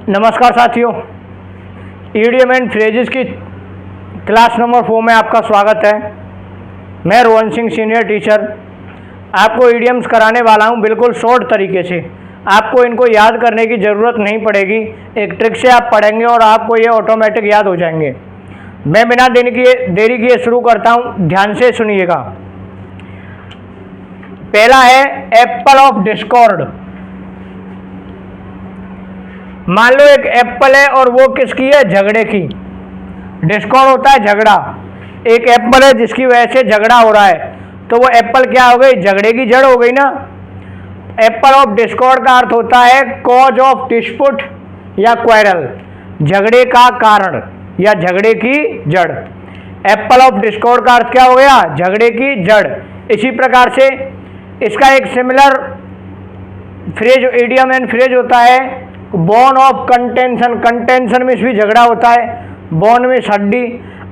नमस्कार साथियों, idiom and phrases की क्लास नंबर 4 में आपका स्वागत है। मैं रोहन सिंह सीनियर टीचर आपको ईडियम्स कराने वाला हूं बिल्कुल शॉर्ट तरीके से। आपको इनको याद करने की ज़रूरत नहीं पड़ेगी, एक ट्रिक से आप पढ़ेंगे और आपको ये ऑटोमेटिक याद हो जाएंगे। मैं बिना देरी किए शुरू करता हूं, ध्यान से सुनिएगा। पहला है एप्पल ऑफ डिस्कॉर्ड। मान लो एक एप्पल है और वो किसकी है? झगड़े की। डिस्कॉर्ड होता है झगड़ा। एक एप्पल है जिसकी वजह से झगड़ा हो रहा है, तो वो एप्पल क्या हो गई? झगड़े की जड़ हो गई ना। एप्पल ऑफ डिस्कॉर्ड का अर्थ होता है कॉज ऑफ डिस्प्यूट या क्वारल, झगड़े का कारण या झगड़े की जड़। एप्पल ऑफ डिस्कॉर्ड का अर्थ क्या हो गया? झगड़े की जड़। इसी प्रकार से इसका एक similar phrase idiom and phrase होता है बोन ऑफ कंटेंशन। कंटेंशन में भी झगड़ा होता है, बोन में हड्डी।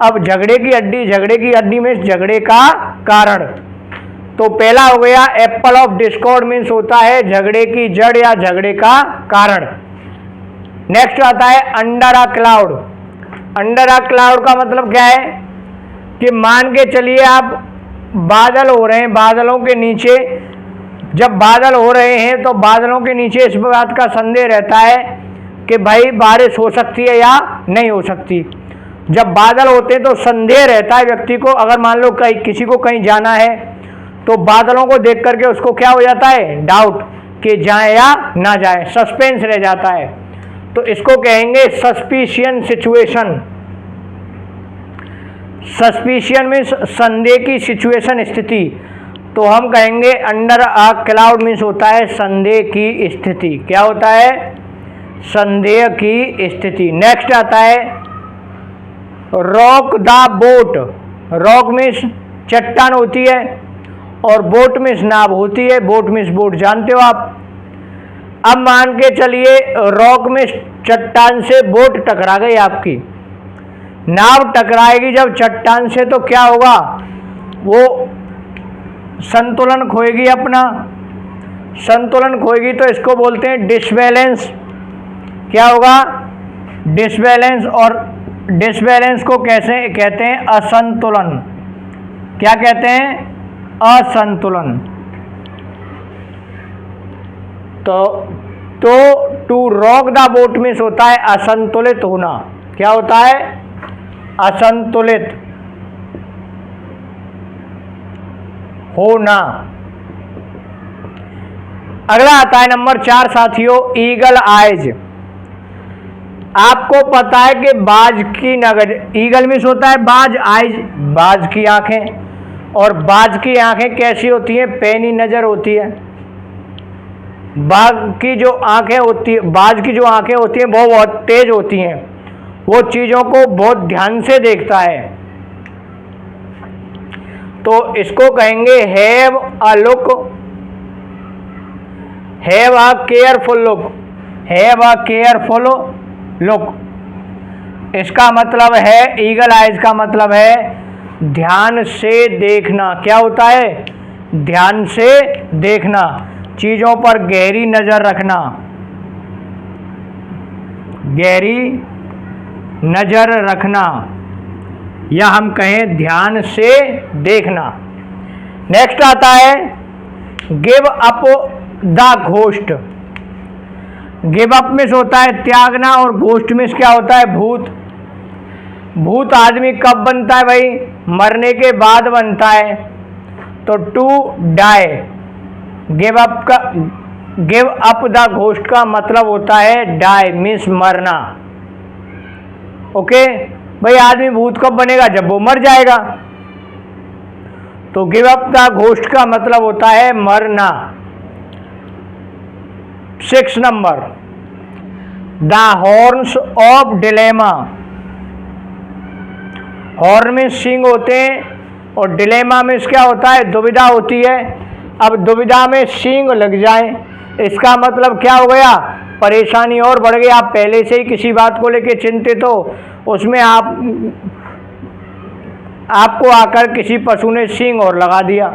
अब झगड़े की हड्डी में झगड़े का कारण। तो पहला हो गया एप्पल ऑफ डिस्कॉर्ड मीन्स होता है झगड़े की जड़ या झगड़े का कारण। नेक्स्ट आता है under a cloud. Under a cloud का मतलब क्या है कि मान के चलिए आप बादल हो रहे हैं, बादलों के नीचे जब बादल हो रहे हैं तो बादलों के नीचे इस बात का संदेह रहता है कि भाई बारिश हो सकती है या नहीं हो सकती। जब बादल होते हैं तो संदेह रहता है व्यक्ति को। अगर मान लो किसी को कहीं जाना है तो बादलों को देख करके उसको क्या हो जाता है? डाउट कि जाए या ना जाए, सस्पेंस रह जाता है। तो इसको कहेंगे सस्पिशियन सिचुएशन। सस्पिशियन मीन्स संदेह की सिचुएशन, स्थिति। तो हम कहेंगे अंडर अ क्लाउड मीन्स होता है संदेह की स्थिति। क्या होता है? संदेह की स्थिति। नेक्स्ट आता है rock the boat. Rock means चट्टान होती है और बोट मीन्स नाव होती है। बोट मीन्स बोट, जानते हो आप। अब मान के चलिए रॉक में चट्टान से बोट टकरा गई, आपकी नाव टकराएगी जब चट्टान से, तो क्या होगा? वो संतुलन खोएगी, अपना संतुलन खोएगी। तो इसको बोलते हैं डिसबैलेंस। क्या होगा? डिसबैलेंस। और डिसबैलेंस को कैसे कहते हैं? असंतुलन। क्या कहते हैं? असंतुलन। तो to rock the boat means होता है असंतुलित होना। क्या होता है? असंतुलित होना। अगला आता है नंबर 4 साथियों, ईगल आइज। आपको पता है कि बाज की नजर, ईगल मीन्स होता है बाज, आइज बाज की आंखें। और बाज की आंखें कैसी होती हैं? पैनी नजर होती है। बाज की जो आंखें होती है, बाज की जो आंखें होती हैं वो बहुत तेज होती हैं, वो चीजों को बहुत ध्यान से देखता है। तो इसको कहेंगे have a look, have a careful look, have a careful look. इसका मतलब है, ईगल आइज का मतलब है ध्यान से देखना। क्या होता है? ध्यान से देखना, चीजों पर गहरी नजर रखना, गहरी नजर रखना, या हम कहें ध्यान से देखना। नेक्स्ट आता है give up the ghost. Give up means होता है त्यागना और घोस्ट मीन्स क्या होता है? भूत। भूत आदमी कब बनता है भाई? मरने के बाद बनता है। तो to die, give up the ghost का मतलब होता है डाई मीन्स मरना। ओके भाई, आदमी भूत कब बनेगा? जब वो मर जाएगा। तो गिव अप द घोस्ट का मतलब होता है मरना। 6 number the horns of dilemma. Horn में सींग होते हैं और डिलेमा में क्या होता है? दुविधा होती है। अब दुविधा में सींग लग जाए, इसका मतलब क्या हो गया? परेशानी और बढ़ गई। आप पहले से ही किसी बात को लेकर चिंतित हो, उसमें आपको आकर किसी पशु ने सींग और लगा दिया,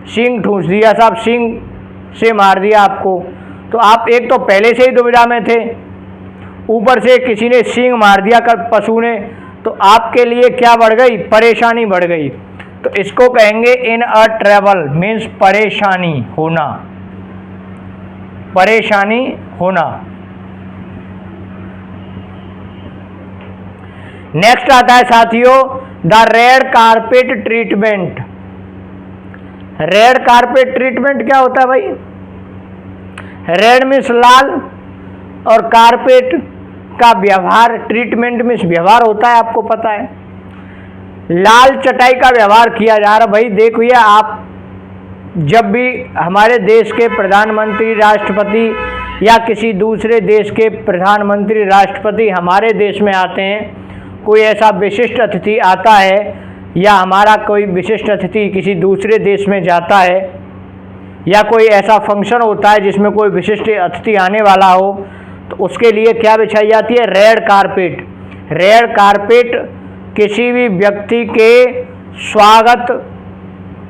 सींग ठूंस दिया, साहब सींग से मार दिया आपको। तो आप एक तो पहले से ही दुविधा में थे, ऊपर से किसी ने सींग मार दिया कर पशु ने, तो आपके लिए क्या बढ़ गई, परेशानी बढ़ गई। तो इसको कहेंगे इन अ ट्रबल, मीन्स परेशानी होना, परेशानी होना। नेक्स्ट आता है साथियों the red carpet treatment. Red carpet treatment क्या होता है भाई? रेड मीन्स लाल और कारपेट का व्यवहार, ट्रीटमेंट मीन्स व्यवहार होता है, आपको पता है। लाल चटाई का व्यवहार किया जा रहा। भाई देखिए, आप जब भी हमारे देश के प्रधानमंत्री, राष्ट्रपति या किसी दूसरे देश के प्रधानमंत्री, राष्ट्रपति हमारे देश में आते हैं, कोई ऐसा विशिष्ट अतिथि आता है या हमारा कोई विशिष्ट अतिथि किसी दूसरे देश में जाता है या कोई ऐसा फंक्शन होता है जिसमें कोई विशिष्ट अतिथि आने वाला हो, तो उसके लिए क्या बिछाई जाती है? Red carpet. रेड कारपेट किसी भी व्यक्ति के स्वागत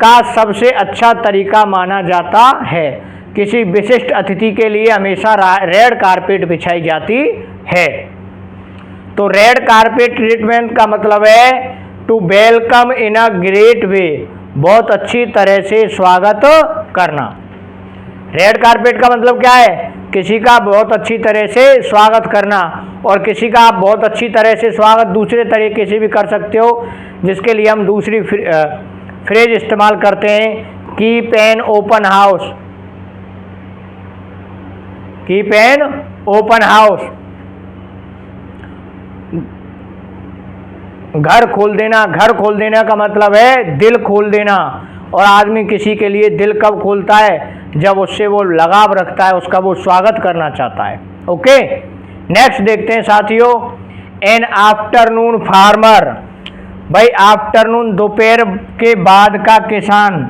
का सबसे अच्छा तरीका माना जाता है। किसी विशिष्ट अतिथि के लिए हमेशा रेड कारपेट बिछाई जाती है। तो रेड कारपेट ट्रीटमेंट का मतलब है to welcome in a great way, बहुत अच्छी तरह से स्वागत करना। रेड कारपेट का मतलब क्या है? किसी का बहुत अच्छी तरह से स्वागत करना। और किसी का आप बहुत अच्छी तरह से स्वागत दूसरे तरीके से भी कर सकते हो, जिसके लिए हम दूसरी फ्रेज इस्तेमाल करते हैं, keep an open house. Keep an open house, घर खोल देना। घर खोल देना का मतलब है दिल खोल देना। और आदमी किसी के लिए दिल कब खोलता है? जब उससे वो लगाव रखता है, उसका वो स्वागत करना चाहता है। ओके, नेक्स्ट देखते हैं साथियों, एन आफ्टरनून फार्मर। भाई आफ्टरनून दोपहर के बाद का किसान।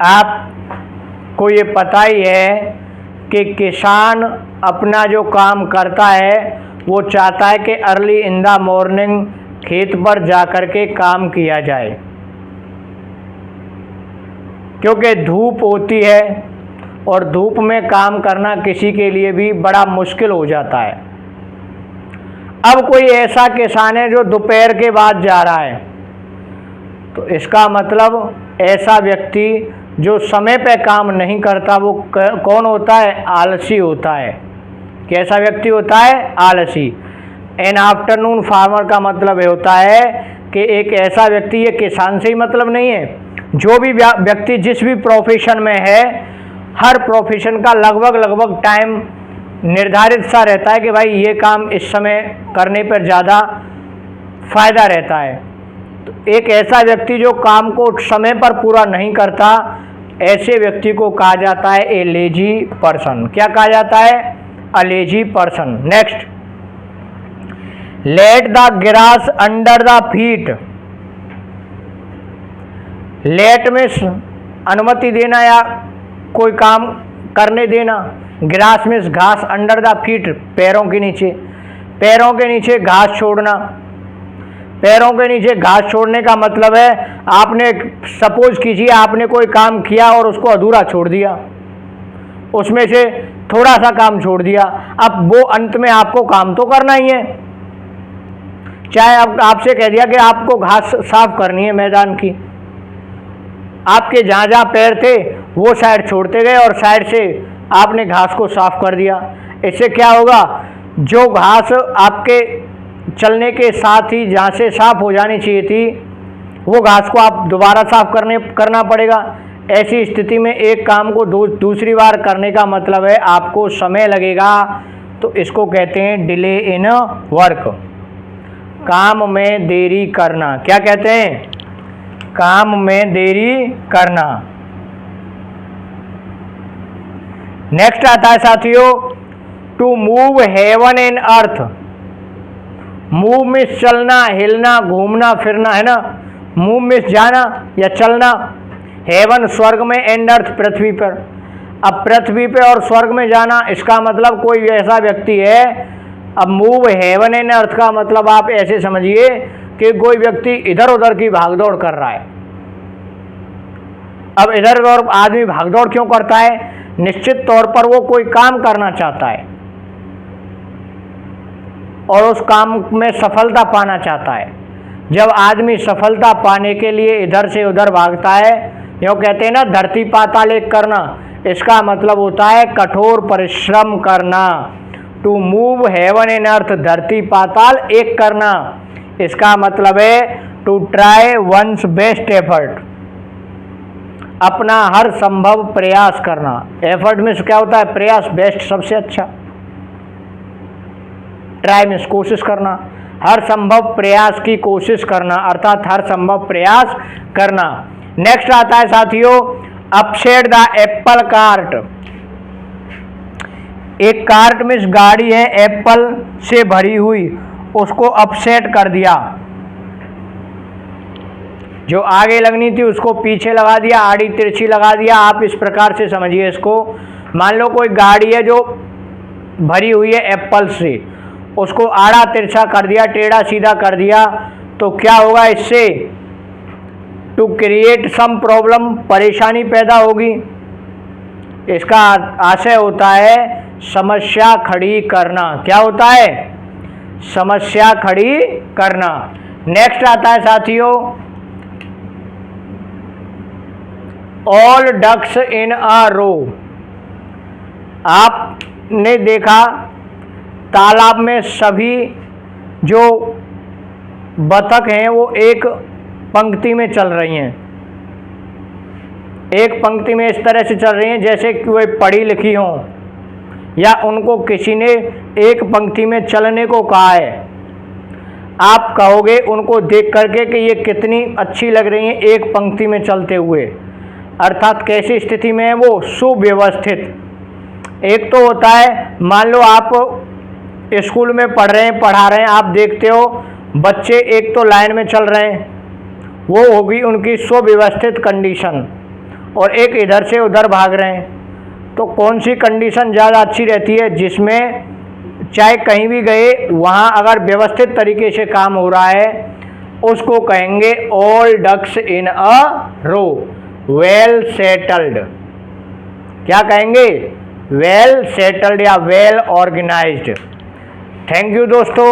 आपको ये पता ही है कि किसान अपना जो काम करता है वो चाहता है कि अर्ली इन द मॉर्निंग खेत पर जाकर के काम किया जाए, क्योंकि धूप होती है और धूप में काम करना किसी के लिए भी बड़ा मुश्किल हो जाता है। अब कोई ऐसा किसान है जो दोपहर के बाद जा रहा है, तो इसका मतलब ऐसा व्यक्ति जो समय पे काम नहीं करता वो कौन होता है? आलसी होता है। कैसा व्यक्ति होता है? आलसी। एन आफ्टरनून फार्मर का मतलब ये होता है कि एक ऐसा व्यक्ति, ये किसान से ही मतलब नहीं है, जो भी व्यक्ति जिस भी प्रोफेशन में है, हर प्रोफेशन का लगभग टाइम निर्धारित सा रहता है कि भाई ये काम इस समय करने पर ज़्यादा फायदा रहता है। तो एक ऐसा व्यक्ति जो काम को समय पर पूरा नहीं करता, ऐसे व्यक्ति को कहा जाता है ए लेजी पर्सन। क्या कहा जाता है? A lazy person. Next, let the grass under the feet. Let में अनुमति देना या कोई काम करने देना। ग्रास में घास, अंडर द फीट पैरों के नीचे। पैरों के नीचे घास छोड़ना। पैरों के नीचे घास छोड़ने का मतलब है, आपने सपोज कीजिए आपने कोई काम किया और उसको अधूरा छोड़ दिया, उसमें से थोड़ा सा काम छोड़ दिया, अब वो अंत में आपको काम तो करना ही है। चाहे अब आपसे कह दिया कि आपको घास साफ करनी है मैदान की, आपके जहाँ जहाँ पैर थे वो साइड छोड़ते गए और साइड से आपने घास को साफ कर दिया। इससे क्या होगा? जो घास आपके चलने के साथ ही जहाँ से साफ हो जानी चाहिए थी, वो घास को आप दोबारा साफ करना पड़ेगा। ऐसी स्थिति में एक काम को दूसरी बार करने का मतलब है आपको समय लगेगा, तो इसको कहते हैं डिले इन वर्क, काम में देरी करना। क्या कहते हैं? काम में देरी करना। नेक्स्ट आता है साथियों, to move heaven and earth. Move में चलना, हिलना, घूमना फिरना, है ना। मूव में जाना या चलना। हेवन स्वर्ग में, एंड अर्थ पृथ्वी पर। अब पृथ्वी पे और स्वर्ग में जाना, इसका मतलब कोई ऐसा व्यक्ति है। अब मूव हेवन एंड अर्थ का मतलब आप ऐसे समझिए कि कोई व्यक्ति इधर उधर की भागदौड़ कर रहा है। अब इधर उधर आदमी भागदौड़ क्यों करता है? निश्चित तौर पर वो कोई काम करना चाहता है। और उस काम में सफलता पाना चाहता है। जब आदमी सफलता पाने के लिए इधर से उधर भागता है, यूँ कहते हैं ना धरती पाताल एक करना, इसका मतलब होता है कठोर परिश्रम करना। To move heaven and earth, धरती पाताल एक करना, इसका मतलब है to try one's best effort, अपना हर संभव प्रयास करना। एफर्ट में क्या होता है? प्रयास, बेस्ट सबसे अच्छा, ट्राई में कोशिश करना, हर संभव प्रयास की कोशिश करना, अर्थात हर संभव प्रयास करना। नेक्स्ट आता है साथियों, अपसेट द एप्पल कार्ट। एक कार्ट में गाड़ी है एप्पल से भरी हुई, उसको अपसेट कर दिया, जो आगे लगनी थी उसको पीछे लगा दिया, आड़ी तिरछी लगा दिया। आप इस प्रकार से समझिए इसको। मान लो कोई गाड़ी है जो भरी हुई है एप्पल से, उसको आड़ा तिरछा कर दिया, टेढ़ा सीधा कर दिया, तो क्या होगा इससे? टू क्रिएट सम प्रॉब्लम, परेशानी पैदा होगी। इसका आशय होता है समस्या खड़ी करना। क्या होता है? समस्या खड़ी करना। नेक्स्ट आता है साथियों, ऑल डक्स इन अ रो। आपने देखा तालाब में सभी जो बतख हैं वो एक पंक्ति में चल रही हैं, एक पंक्ति में इस तरह से चल रही हैं जैसे कि वे पढ़ी लिखी हों, या उनको किसी ने एक पंक्ति में चलने को कहा है। आप कहोगे उनको देख करके कि ये कितनी अच्छी लग रही हैं एक पंक्ति में चलते हुए, अर्थात कैसी स्थिति में है वो? सुव्यवस्थित। एक तो होता है, मान लो आप स्कूल में पढ़ रहे हैं, पढ़ा रहे हैं, आप देखते हो बच्चे एक तो लाइन में चल रहे हैं, वो होगी उनकी सुव्यवस्थित कंडीशन, और एक इधर से उधर भाग रहे हैं। तो कौन सी कंडीशन ज़्यादा अच्छी रहती है? जिसमें चाहे कहीं भी गए वहाँ अगर व्यवस्थित तरीके से काम हो रहा है, उसको कहेंगे ऑल डक्स इन अ रो, वेल सेटल्ड। क्या कहेंगे? वेल सेटल्ड या वेल ऑर्गेनाइज्ड। थैंक यू दोस्तों।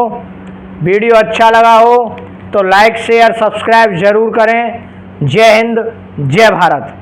वीडियो अच्छा लगा हो तो लाइक शेयर सब्सक्राइब जरूर करें। जय हिंद, जय भारत।